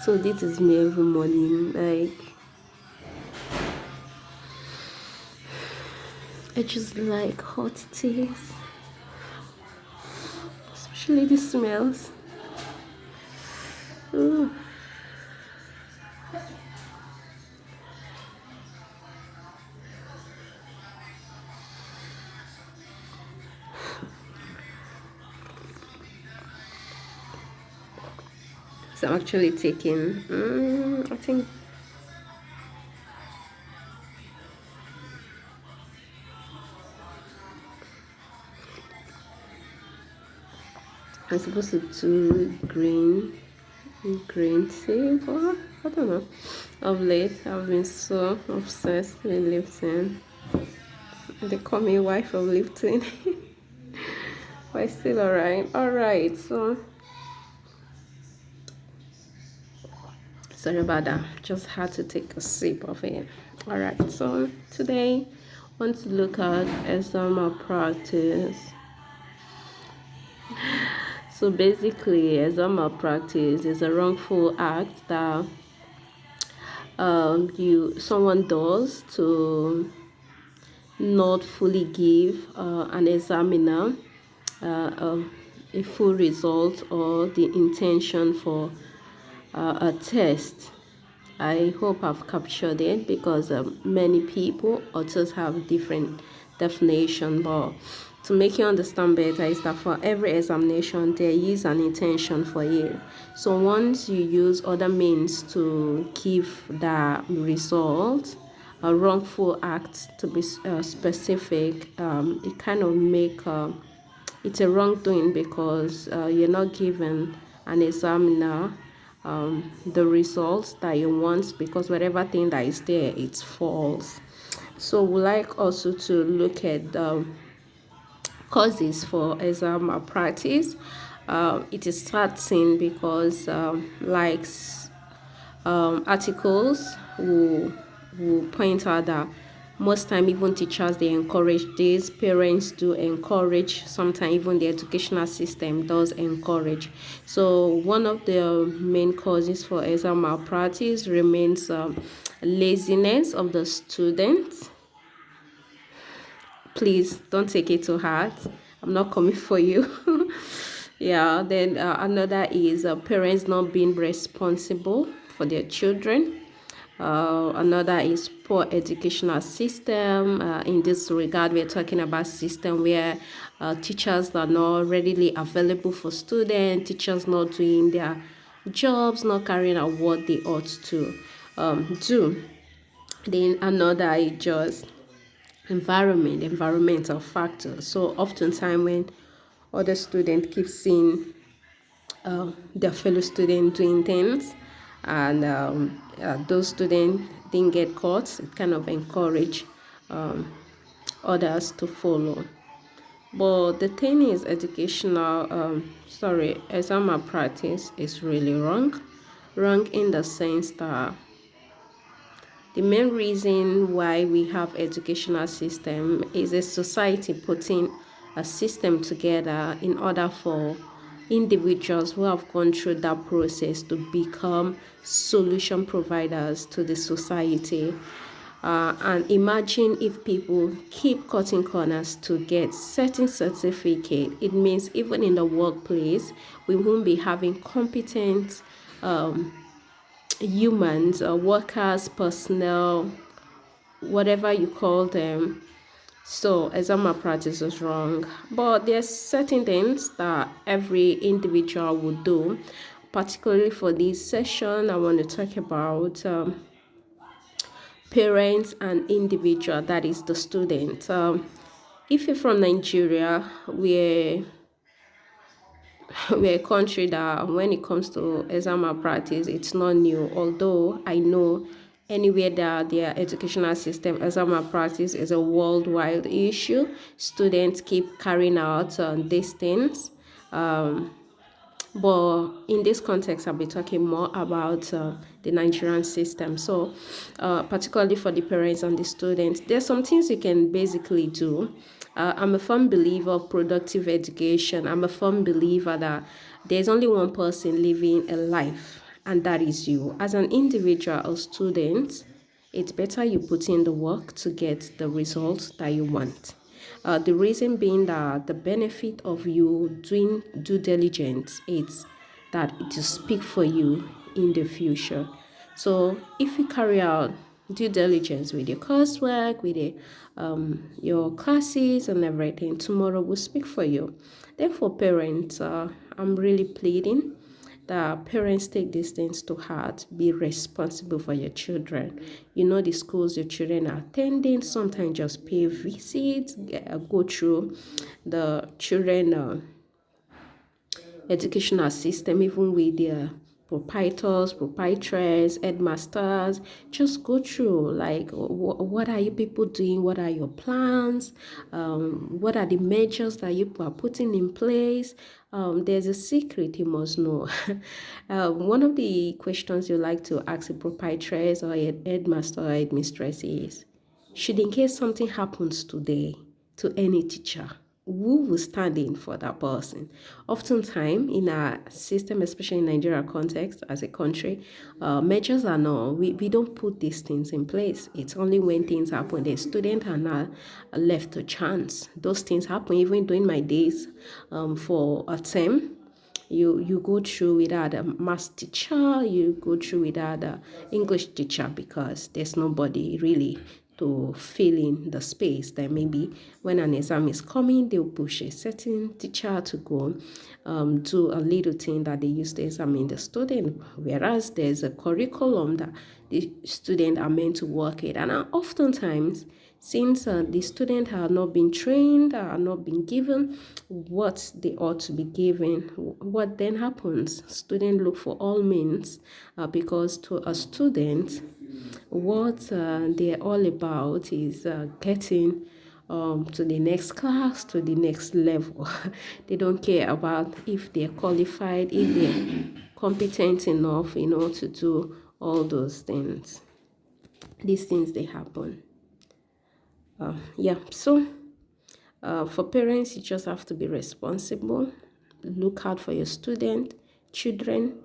So this is me every morning. Like, I just like hot teas, especially the smells. Mm. So I'm actually taking, I think I'm supposed to do green tea, but I don't know. Of late, I've been so obsessed with Lipton. They call me wife of Lipton, but it's still alright. Alright, so sorry about that. Just had to take a sip of it. Alright, so today I want to look at exam malpractice. So basically, exam malpractice is a wrongful act that someone does to not fully give an examiner a full result or the intention for a test. I hope I've captured it because many people authors have different definition, but to make you understand better is that for every examination there is an intention for it. So once you use other means to give the result, a wrongful act to be specific, it kind of make it's a wrongdoing because you're not given an examiner the results that you want, because whatever thing that is there, it's false. So we like also to look at causes for exam malpractice. It is starting because articles will point out that most time even teachers they encourage this, parents do encourage, sometimes even the educational system does encourage. So one of the main causes for exam malpractice remains laziness of the students. Please don't take it to heart, I'm not coming for you. Yeah, then another is parents not being responsible for their children. Another is poor educational system. In this regard, we're talking about system where teachers are not readily available for students, teachers not doing their jobs, not carrying out what they ought to do. Then another is just environmental factors. So oftentimes when other students keep seeing their fellow students doing things, and those students didn't get caught, it kind of encourage others to follow. But the thing is, exam malpractice is really wrong in the sense that the main reason why we have educational system is a society putting a system together in order for individuals who have gone through that process to become solution providers to the society. And imagine if people keep cutting corners to get certain certificate, it means even in the workplace we won't be having competent humans, workers, personnel, whatever you call them. So exam malpractice is wrong, but there's certain things that every individual would do. Particularly for this session, I want to talk about parents and individual, that is the student. If you're from Nigeria, we're a country that when it comes to exam malpractice, it's not new. Although I know anywhere that their educational system, exam malpractice is a worldwide issue. Students keep carrying out these things. But in this context, I'll be talking more about the Nigerian system. So particularly for the parents and the students, there's some things you can basically do. I'm a firm believer of productive education. I'm a firm believer that there's only one person living a life, and that is you. As an individual or student, it's better you put in the work to get the results that you want. The reason being that the benefit of you doing due diligence is that it will speak for you in the future. So if you carry out due diligence with your coursework, with your classes and everything, tomorrow will speak for you. Therefore, parents, I'm really pleading that parents take these things to heart. Be responsible for your children. You know the schools your children are attending. Sometimes just pay visits, go through the children educational system, even with their proprietors, proprietors, headmasters. Just go through, like, what are you people doing? What are your plans? What are the measures that you are putting in place? There's a secret you must know. One of the questions you like to ask a proprietress or a headmaster or headmistress is, should in case something happens today to any teacher, who will stand in for that person? Oftentimes, in our system, especially in Nigeria context as a country, measures are not, we don't put these things in place. It's only when things happen, the students are not left to chance. Those things happen even during my days for a term. You go through without a math teacher, you go through without a English teacher, because there's nobody really to fill in the space. That maybe when an exam is coming, they'll push a certain teacher to go do a little thing that they use to examine the student, whereas there's a curriculum that the student are meant to work with. And oftentimes, since the students have not been trained, are not been given what they ought to be given, what then happens? Students look for all means, because to a student, what they're all about is getting to the next class, to the next level. They don't care about if they're qualified, if they're competent enough, to do all those things. These things, they happen. So for parents, you just have to be responsible. Look out for your children.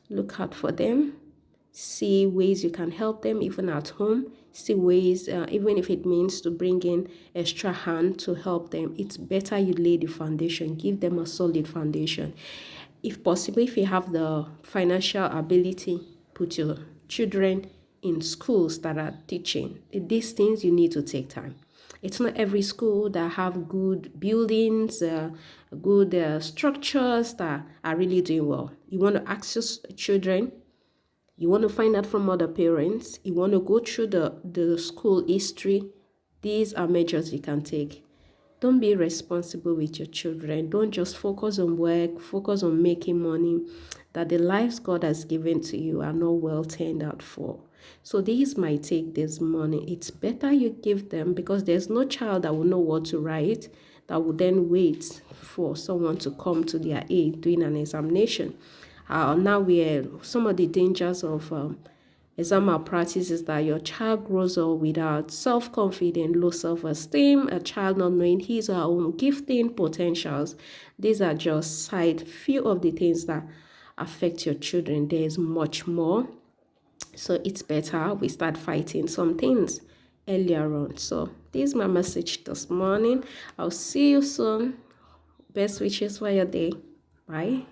Look out for them. See ways you can help them even at home. See ways, even if it means to bring in extra hand to help them. It's better you lay the foundation. Give them a solid foundation. If possible, if you have the financial ability, put your children in schools that are teaching. These things, you need to take time. It's not every school that have good buildings, good structures that are really doing well. You want to access children. You want to find out from other parents. You want to go through the school history. These are measures you can take. Don't be responsible with your children. Don't just focus on work, focus on making money, that the lives God has given to you are not well turned out for. So these might take this money. It's better you give them, because there's no child that will know what to write, that will then wait for someone to come to their aid during an examination. Now some of the dangers of exam malpractice is that your child grows up without self-confidence, low self-esteem, a child not knowing his or her own gifting potentials. These are just few of the things that affect your children. There is much more. So it's better we start fighting some things earlier on. So this is my message this morning. I'll see you soon. Best wishes for your day. Bye.